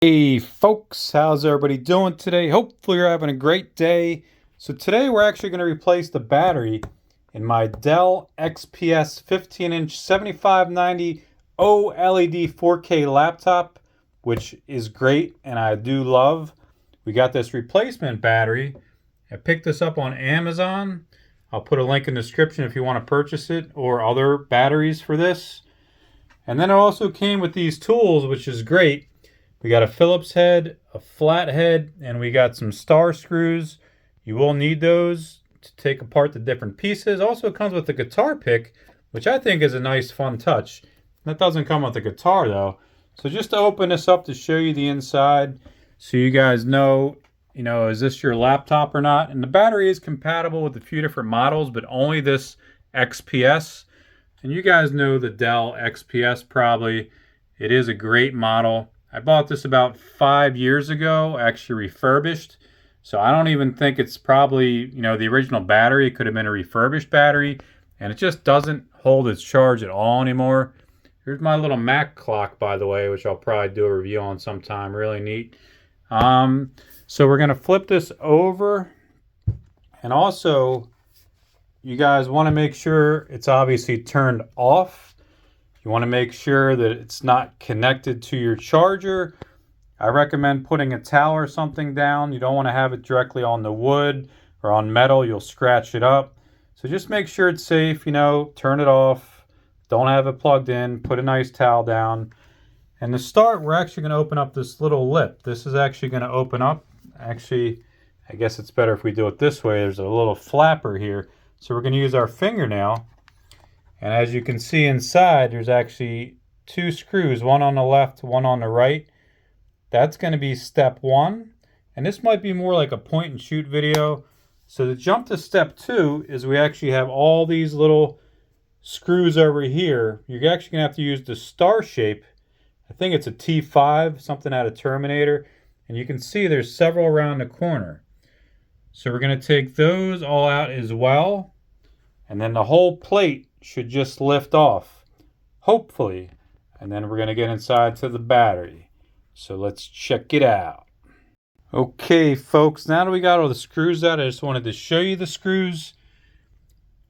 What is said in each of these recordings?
Hey folks, how's everybody doing today? Hopefully you're having a great day. So today we're actually going to replace the battery in my Dell XPS 15-inch 7590 OLED 4K laptop, which is great and I do love. We got this replacement battery. I picked this up on Amazon. I'll put a link in the description if you want to purchase it or other batteries for this. And then it also came with these tools, which is great. We got a Phillips head, a flat head, and we got some star screws. You will need those to take apart the different pieces. Also, it comes with a guitar pick, which I think is a nice, fun touch. That doesn't come with the guitar, though. So just to open this up to show you the inside, so you guys know, is this your laptop or not? And the battery is compatible with a few different models, but only this XPS. And you guys know the Dell XPS probably. It is a great model. I bought this about 5 years ago, actually refurbished. So I don't even think it's probably, the original battery. It could have been a refurbished battery. And it just doesn't hold its charge at all anymore. Here's my little Mac clock, by the way, which I'll probably do a review on sometime. Really neat. So we're going to flip this over. And also, you guys want to make sure it's obviously turned off. You want to make sure that it's not connected to your charger. I recommend putting a towel or something down. You don't want to have it directly on the wood or on metal. You'll scratch it up. So just make sure it's safe, turn it off. Don't have it plugged in. Put a nice towel down. And to start, we're actually going to open up this little lip. This is actually going to open up. Actually, I guess it's better if we do it this way. There's a little flapper here. So we're going to use our fingernail. And as you can see inside, there's actually 2 screws, one on the left, one on the right. That's going to be step 1. And this might be more like a point and shoot video. So to jump to step 2 is we actually have all these little screws over here. You're actually going to have to use the star shape. I think it's a T5, something out of Terminator. And you can see there's several around the corner. So we're going to take those all out as well. And then the whole plate should just lift off, hopefully. And then we're going to get inside to the battery. So let's check it out. Okay, folks, now that we got all the screws out, I just wanted to show you the screws.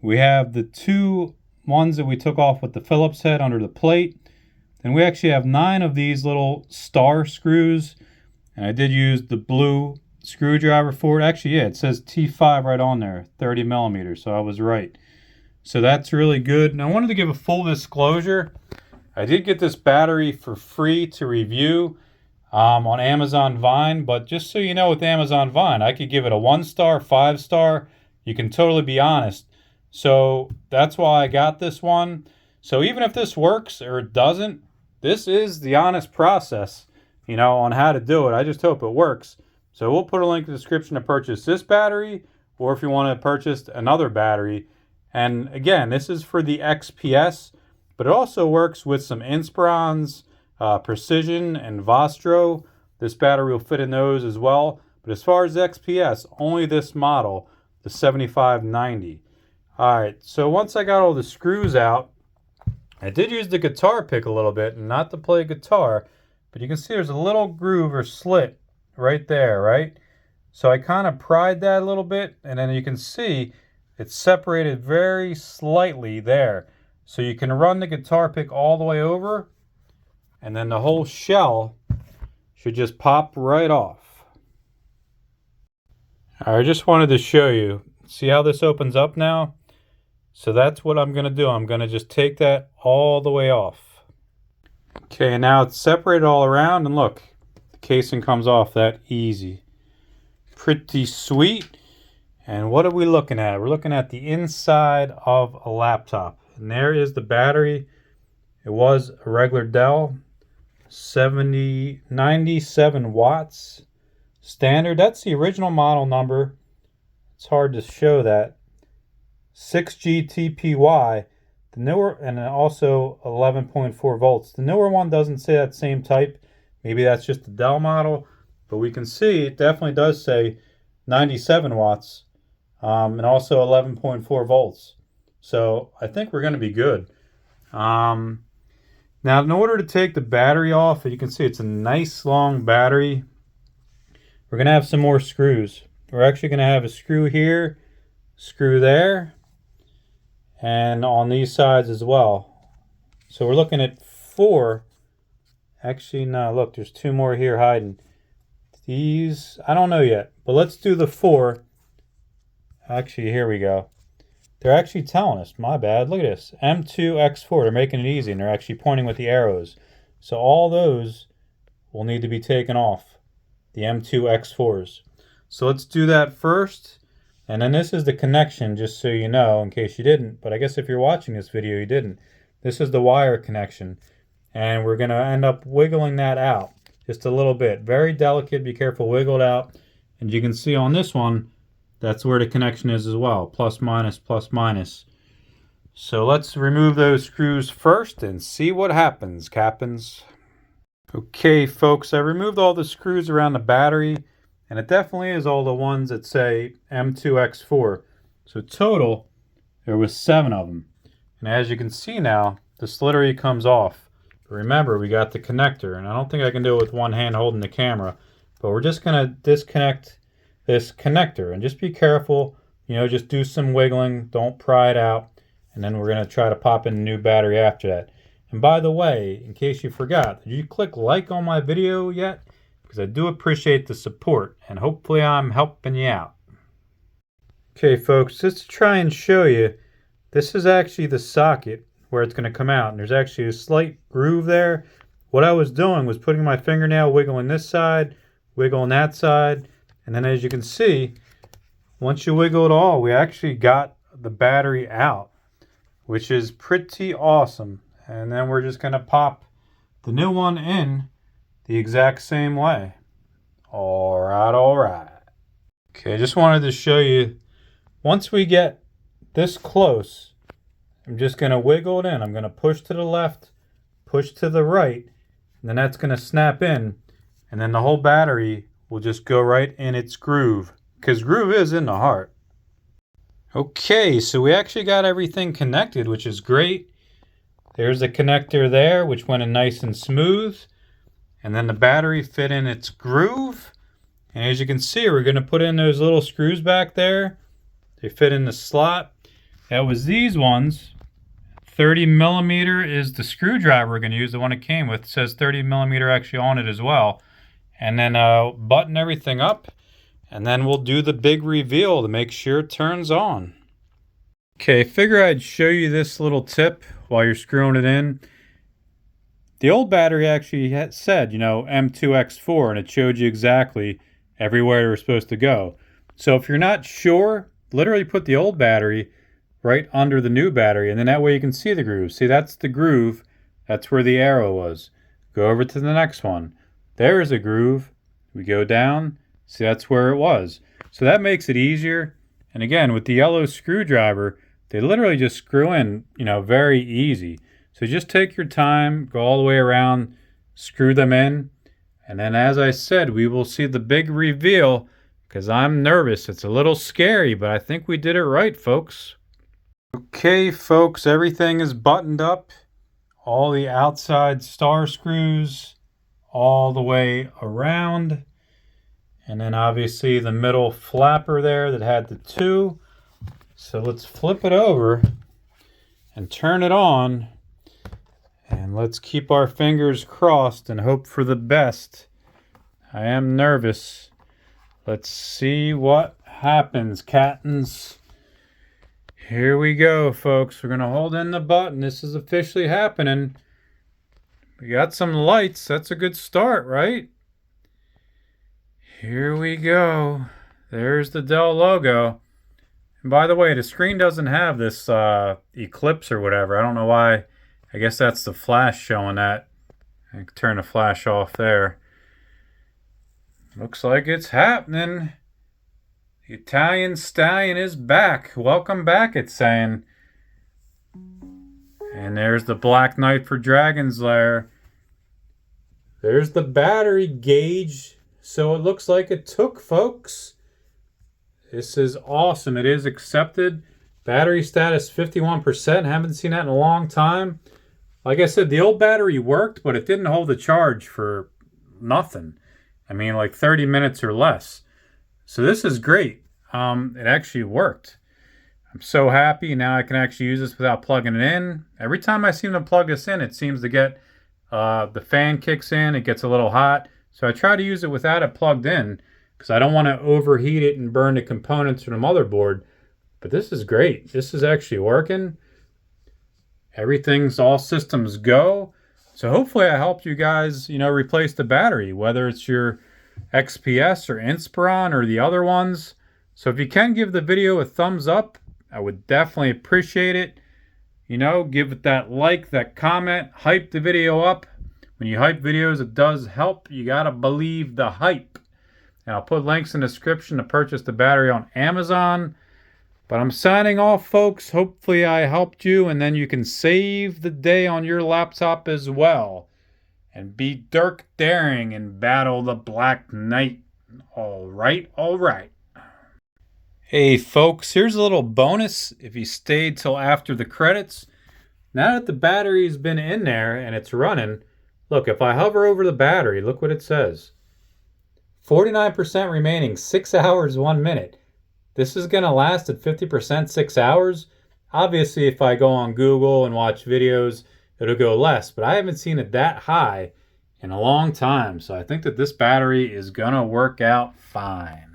We have the 2 ones that we took off with the Phillips head under the plate. And we actually have 9 of these little star screws. And I did use the blue screwdriver for it. Actually, yeah, it says T5 right on there, 30 millimeters, so I was right. So that's really good. And I wanted to give a full disclosure. I did get this battery for free to review on Amazon Vine. But just so you know, with Amazon Vine, I could give it a 1-star, 5-star. You can totally be honest. So that's why I got this one. So even if this works or it doesn't, this is the honest process, on how to do it. I just hope it works. So we'll put a link in the description to purchase this battery, or if you want to purchase another battery. And again, this is for the XPS, but it also works with some Inspirons, Precision, and Vostro. This battery will fit in those as well. But as far as XPS, only this model, the 7590. All right, so once I got all the screws out, I did use the guitar pick a little bit, and not to play guitar, but you can see there's a little groove or slit right there, right? So I kind of pried that a little bit, and then you can see it's separated very slightly there. So you can run the guitar pick all the way over, and then the whole shell should just pop right off. I just wanted to show you. See how this opens up now? So that's what I'm going to do. I'm going to just take that all the way off. Okay, now it's separated all around, and look, the casing comes off that easy. Pretty sweet. And what are we looking at? We're looking at the inside of a laptop. And there is the battery. It was a regular Dell, 97 watts standard. That's the original model number. It's hard to show that. 6G-TPY. The newer, and also 11.4 volts. The newer one doesn't say that same type. Maybe that's just the Dell model. But we can see it definitely does say 97 watts. And also 11.4 volts. So I think we're going to be good. Now, in order to take the battery off, you can see it's a nice long battery. We're going to have some more screws. We're actually going to have a screw here, screw there, and on these sides as well. So we're looking at 4. Actually, no, look, there's 2 more here hiding. These, I don't know yet, but let's do the 4. Actually, here we go. They're actually telling us, my bad, look at this, M2X4, they're making it easy, and they're actually pointing with the arrows. So all those will need to be taken off, the M2X4s. So let's do that first, and then this is the connection, just so you know, in case you didn't, but I guess if you're watching this video, you didn't. This is the wire connection, and we're going to end up wiggling that out just a little bit. Very delicate, be careful, wiggle it out, and you can see on this one, that's where the connection is as well, plus minus, plus minus. So let's remove those screws first and see what happens, Captains. Okay, folks, I removed all the screws around the battery, and it definitely is all the ones that say M2X4. So total, there was 7 of them. And as you can see now, the slittery comes off. But remember, we got the connector, and I don't think I can do it with one hand holding the camera, but we're just going to disconnect this connector, and just be careful, you know, just do some wiggling, don't pry it out, and then we're going to try to pop in a new battery after that. And by the way, in case you forgot, did you click like on my video yet? Because I do appreciate the support, and hopefully I'm helping you out. Okay folks, just to try and show you, this is actually the socket where it's going to come out, and there's actually a slight groove there. What I was doing was putting my fingernail, wiggling this side, wiggling that side, and then as you can see, once you wiggle it all, we actually got the battery out, which is pretty awesome. And then we're just going to pop the new one in the exact same way. All right. Okay, I just wanted to show you, once we get this close, I'm just going to wiggle it in. I'm going to push to the left, push to the right, and then that's going to snap in, and then the whole battery will just go right in its groove, because groove is in the heart. Okay, so we actually got everything connected, which is great. There's the connector there, which went in nice and smooth, and then the battery fit in its groove. And as you can see, we're going to put in those little screws back there. They fit in the slot. That was these ones. 30 millimeter is the screwdriver we're going to use, the one it came with. It says 30 millimeter actually on it as well. And then button everything up, and then we'll do the big reveal to make sure it turns on. Okay, figure I'd show you this little tip while you're screwing it in. The old battery actually had said, you know, M2X4, and it showed you exactly everywhere it was supposed to go. So if you're not sure, literally put the old battery right under the new battery, and then that way you can see the groove. See, that's the groove. That's where the arrow was. Go over to the next one. There is a groove. We go down. See, that's where it was. So that makes it easier. And again, with the yellow screwdriver, they literally just screw in, you know, very easy. So just take your time, go all the way around, screw them in. And then, as I said, we will see the big reveal, because I'm nervous. It's a little scary, but I think we did it right, folks. Okay, folks, everything is buttoned up. All the outside star screws all the way around, and then obviously the middle flapper there that had the 2. So let's flip it over and turn it on, and let's keep our fingers crossed and hope for the best. I am nervous. Let's see what happens, Cattens. Here we go, folks. We're gonna hold in the button. This is officially happening. We got some lights. That's a good start, right? Here we go. There's the Dell logo. And by the way, the screen doesn't have this eclipse or whatever. I don't know why. I guess that's the flash showing that. I can turn the flash off there. Looks like it's happening. The Italian Stallion is back. Welcome back, it's saying. And there's the Black Knight for Dragon's Lair. There's the battery gauge. So it looks like it took, folks. This is awesome. It is accepted. Battery status 51%. Haven't seen that in a long time. Like I said, the old battery worked, but it didn't hold the charge for nothing. I mean, like 30 minutes or less. So this is great. It actually worked. I'm so happy now I can actually use this without plugging it in. Every time I seem to plug this in, it seems to get, the fan kicks in, it gets a little hot. So I try to use it without it plugged in because I don't want to overheat it and burn the components from the motherboard. But this is great. This is actually working. Everything's all systems go. So hopefully I helped you guys, replace the battery, whether it's your XPS or Inspiron or the other ones. So if you can give the video a thumbs up, I would definitely appreciate it. Give it that like, that comment, hype the video up. When you hype videos, it does help. You gotta believe the hype. And I'll put links in the description to purchase the battery on Amazon. But I'm signing off, folks. Hopefully I helped you, and then you can save the day on your laptop as well. And be Dirk Daring and battle the Black Knight. All right, all right. Hey, folks, here's a little bonus if you stayed till after the credits. Now that the battery's been in there and it's running, look, if I hover over the battery, look what it says. 49% remaining, 6 hours, 1 minute. This is going to last at 50%, 6 hours. Obviously, if I go on Google and watch videos, it'll go less, but I haven't seen it that high in a long time. So I think that this battery is going to work out fine.